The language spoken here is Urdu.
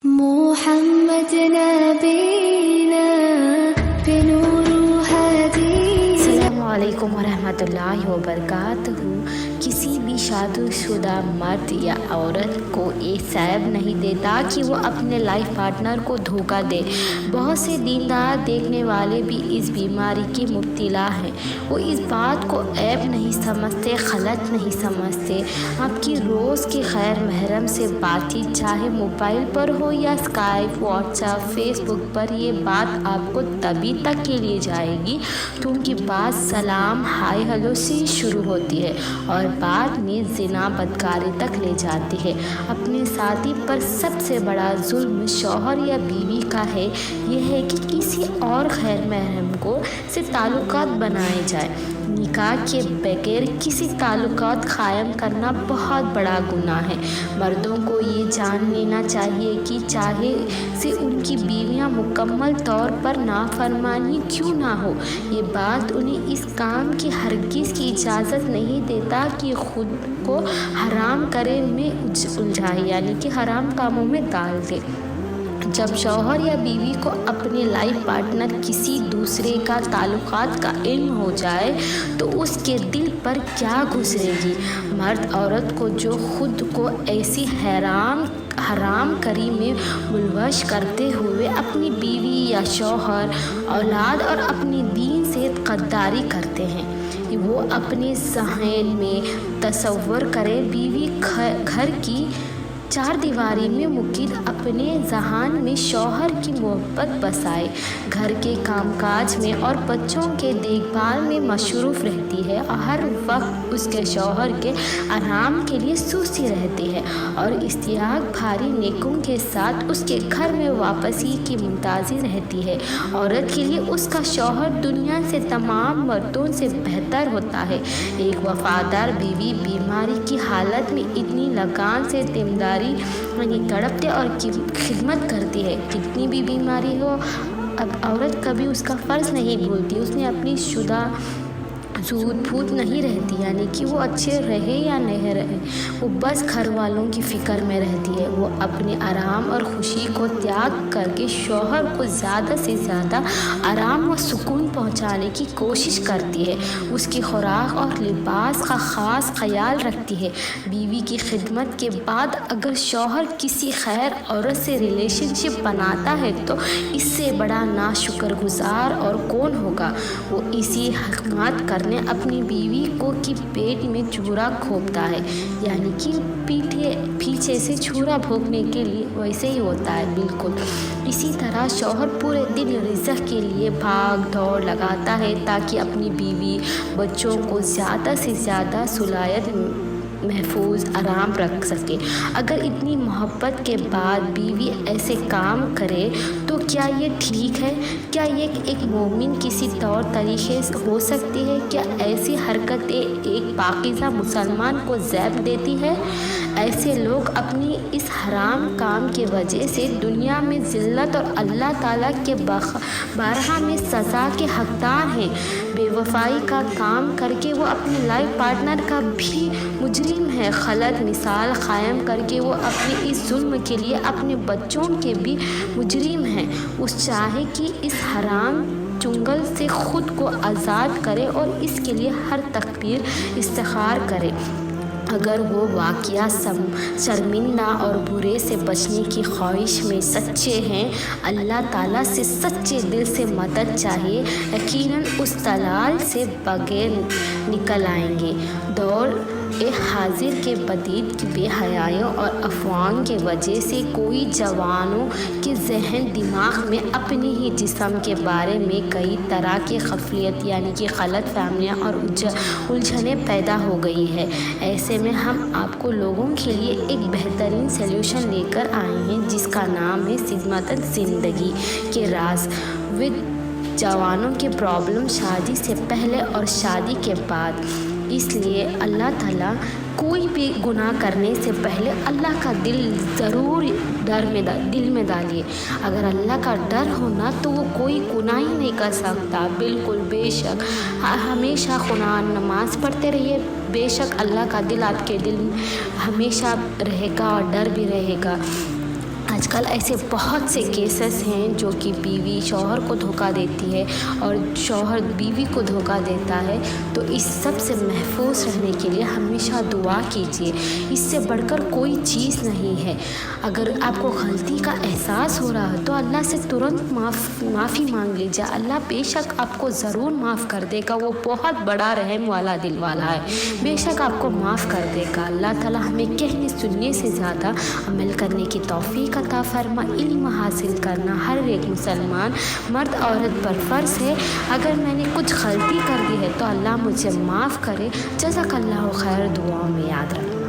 محمد نبینا بنور هدینا۔ السلام علیکم ورحمۃ اللہ وبرکاتہ۔ کسی بھی شادی شدہ مرد یا عورت کو یہ عیب نہیں دیتا کہ وہ اپنے لائف پارٹنر کو دھوکہ دے۔ بہت سے دیندار دیکھنے والے بھی اس بیماری کے مبتلا ہیں۔ وہ اس بات کو عیب نہیں سمجھتے، غلط نہیں سمجھتے۔ آپ کی روز کی غیر محرم سے بات چیت چاہے موبائل پر ہو یا اسکائپ، واٹس ایپ، فیس بک پر، یہ بات آپ کو تبھی تک کے لیے جائے گی تو ان کی بات سلام ہائی ہلو سے شروع ہوتی ہے اور بعد میں زنا بدکاری تک لے جاتی ہے۔ اپنے ساتھی پر سب سے بڑا ظلم شوہر یا بیوی کا ہے یہ ہے کہ کسی اور غیر محرم کو سے تعلقات بنائے جائے۔ نکاح کے بغیر کسی تعلقات قائم کرنا بہت بڑا گناہ ہے۔ مردوں کو یہ جان لینا چاہیے کہ چاہے سے ان کی بیویاں مکمل طور پر نافرمانی کیوں نہ ہو، یہ بات انہیں اس کام کی ہرگز کی اجازت نہیں دیتا کہ خود کو حرام کرے میں الجھائے، یعنی کہ حرام کاموں میں ڈال دے۔ جب شوہر یا بیوی کو اپنے لائف پارٹنر کسی دوسرے کا تعلقات کا علم ہو جائے تو اس کے دل پر کیا گزرے گی۔ مرد عورت کو جو خود کو ایسی حرام کاری میں ملوث کرتے ہوئے اپنی بیوی یا شوہر، اولاد اور اپنے دین سے غداری کرتے ہیں، وہ اپنے ذہن میں تصور کرے بیوی گھر کی چار دیواری میں مقید اپنے ذہن میں شوہر کی محبت بسائے، گھر کے کام کاج میں اور بچوں کے دیکھ بھال میں مصروف رہتی ہے اور ہر وقت اس کے شوہر کے آرام کے لیے سوچتی رہتی ہے اور اشتیاق بھاری نیکوں کے ساتھ اس کے گھر میں واپسی کی منتظر رہتی ہے۔ عورت کے لیے اس کا شوہر دنیا سے تمام مردوں سے بہتر ہوتا ہے۔ ایک وفادار بیوی بیماری کی حالت میں اتنی لگان سے تیمارداری یعنی تڑپتے اور خدمت کرتی ہے، کتنی بھی بیماری ہو اب عورت کبھی اس کا فرض نہیں بھولتی۔ اس نے اپنی شدہ زود پھوت نہیں رہتی، یعنی کہ وہ اچھے رہے یا نہیں رہے، وہ بس گھر والوں کی فکر میں رہتی ہے۔ وہ اپنے آرام اور خوشی کو تیاگ کر کے شوہر کو زیادہ سے زیادہ آرام و سکون پہنچانے کی کوشش کرتی ہے، اس کی خوراک اور لباس کا خاص خیال رکھتی ہے۔ بیوی کی خدمت کے بعد اگر شوہر کسی غیر عورت سے ریلیشن شپ بناتا ہے تو اس سے بڑا ناشکر گزار اور کون ہوگا۔ وہ اسی حکمت کرنے اپنی بیوی کو کی پیٹ میں چورا کھوپتا ہے، یعنی کہ پیچھے سے چھرا بھونکنے کے لیے ویسے ہی ہوتا ہے بالکل۔ اسی طرح شوہر پورے دن رزق کے لیے بھاگ دوڑ لگاتا ہے تاکہ اپنی بیوی بچوں کو زیادہ سے زیادہ سلامت محفوظ آرام رکھ سکے۔ اگر اتنی محبت کے بعد بیوی ایسے کام کرے تو کیا یہ ٹھیک ہے؟ کیا یہ ایک مومن کسی طور طریقے ہو سکتی ہے؟ کیا ایسی حرکتیں ایک پاکیزہ مسلمان کو زیب دیتی ہے؟ ایسے لوگ اپنی اس حرام کام کی وجہ سے دنیا میں ذلت اور اللہ تعالیٰ کے بارگاہ میں سزا کے حقدار ہیں۔ بے وفائی کا کام کر کے وہ اپنے لائف پارٹنر کا بھی مجرم ہے، غلط مثال قائم کر کے وہ اپنے اس ظلم کے لیے اپنے بچوں کے بھی مجرم ہیں۔ اس چاہے کہ اس حرام چنگل سے خود کو آزاد کرے اور اس کے لیے ہر تکبیر استغفار کرے۔ اگر وہ واقعہ شرمندہ اور برے سے بچنے کی خواہش میں سچے ہیں، اللہ تعالیٰ سے سچے دل سے مدد چاہیے، یقیناً اس دلال سے بغیر نکل آئیں گے۔ دور حاضر کے بدید بے حیائیوں اور افواہوں کی وجہ سے کوئی جوانوں کے ذہن دماغ میں اپنے ہی جسم کے بارے میں کئی طرح کی غفلت یعنی کہ غلط فہمیاں اور الجھنیں پیدا ہو گئی ہے۔ ایسے میں ہم آپ کو لوگوں کے لیے ایک بہترین سلیوشن لے کر آئے ہیں جس کا نام ہے خدمت زندگی کے راز ود جوانوں کے پرابلم شادی سے پہلے اور شادی کے بعد۔ اس لیے اللہ تعالیٰ کوئی بھی گناہ کرنے سے پہلے اللہ کا دل ضرور دل میں ڈالیے۔ اگر اللہ کا ڈر ہونا تو وہ کوئی گناہ ہی نہیں کر سکتا، بالکل بے شک ہمیشہ قرآن نماز پڑھتے رہیے، بے شک اللہ کا دل آپ کے دل میں ہمیشہ رہے گا اور ڈر بھی رہے گا۔ آج کل ایسے بہت سے کیسز ہیں جو کہ بیوی شوہر کو دھوکہ دیتی ہے اور شوہر بیوی کو دھوکہ دیتا ہے. تو اس سب سے محفوظ رہنے کے لیے ہمیشہ دعا کیجیے. اس سے بڑھ کر کوئی چیز نہیں ہے. اگر آپ کو غلطی کا احساس ہو رہا ہے تو اللہ سے ترنت معافی مانگ لیجیے. اللہ بے شک آپ کو ضرور معاف کر دے گا. وہ بہت بڑا رحم والا دل والا ہے. بے شک آپ کو معاف کر دے گا. اللہ تعالیٰ ہمیں کہنے سننے سے زیادہ عمل کرنے کی توفیق عطا فرما. علم حاصل کرنا ہر ایک مسلمان مرد عورت پر فرض ہے. اگر میں نے کچھ غلطی کر دی ہے تو اللہ مجھے معاف کرے. جزاک اللہ خیر. دعاؤں میں یاد رکھنا.